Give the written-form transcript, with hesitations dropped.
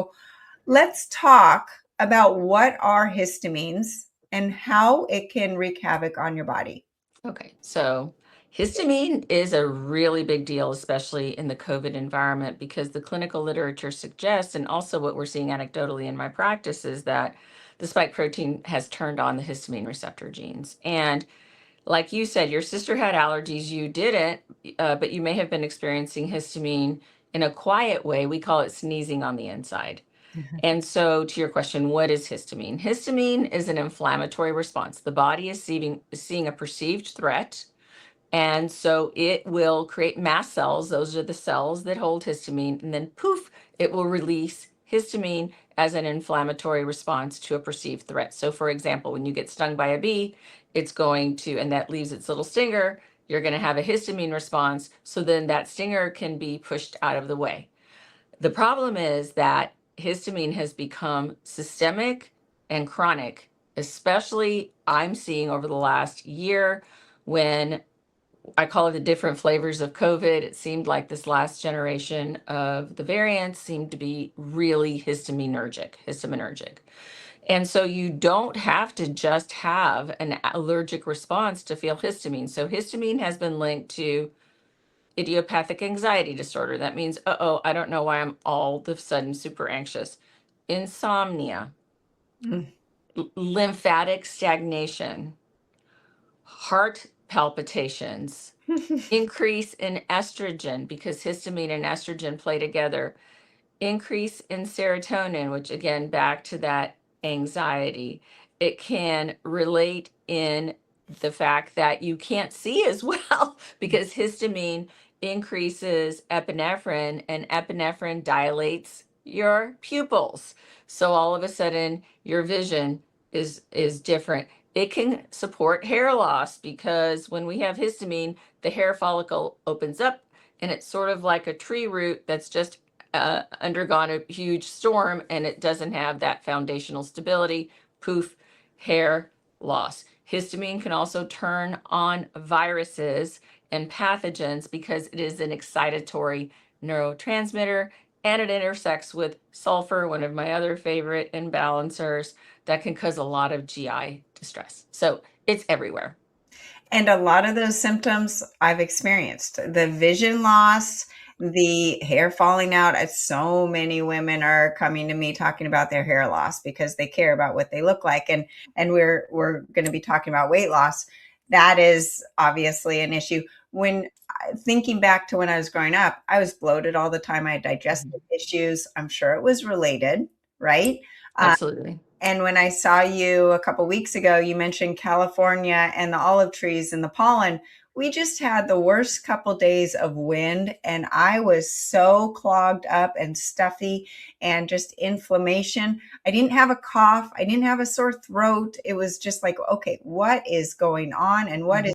So let's talk about what are histamines and how it can wreak havoc on your body. Okay, so histamine is a really big deal, especially in the COVID environment, because the clinical literature suggests, and also what we're seeing anecdotally in my practice, is that the spike protein has turned on the histamine receptor genes. And like you said, your sister had allergies, you didn't, but you may have been experiencing histamine in a quiet way. We call it sneezing on the inside. And so, to your question, what is histamine? Histamine is an inflammatory response. The body is seeing a perceived threat. And so it will create mast cells. Those are the cells that hold histamine. And then, poof, it will release histamine as an inflammatory response to a perceived threat. So, for example, when you get stung by a bee, it's going to, and that leaves its little stinger, you're going to have a histamine response. So then that stinger can be pushed out of the way. The problem is that histamine has become systemic and chronic, especially I'm seeing over the last year when I call it the different flavors of COVID. It seemed like this last generation of the variants seemed to be really histaminergic. And so you don't have to just have an allergic response to feel histamine. So histamine has been linked to idiopathic anxiety disorder. That means, I don't know why I'm all of a sudden super anxious. Insomnia, Mm. lymphatic stagnation, heart palpitations, increase in estrogen because histamine and estrogen play together, increase in serotonin, which again, back to that anxiety. It can relate in the fact that you can't see as well because histamine increases epinephrine and epinephrine dilates your pupils. So all of a sudden your vision is different. It can support hair loss because when we have histamine, the hair follicle opens up and it's sort of like a tree root that's just undergone a huge storm and it doesn't have that foundational stability. Poof, hair loss. Histamine can also turn on viruses and pathogens because it is an excitatory neurotransmitter and it intersects with sulfur, one of my other favorite imbalancers, that can cause a lot of GI distress. So it's everywhere. And a lot of those symptoms I've experienced, the vision loss, the hair falling out. So many women are coming to me talking about their hair loss because they care about what they look like. And we're going to be talking about weight loss. That is obviously an issue. When thinking back to when I was growing up, I was bloated all the time. I had digestive issues. I'm sure it was related, right? Absolutely. And when I saw you a couple weeks ago, you mentioned California and the olive trees and the pollen. We just had the worst couple days of wind, and I was so clogged up and stuffy and just inflammation. I didn't have a cough. I didn't have a sore throat. It was just like, okay, what is going on and what is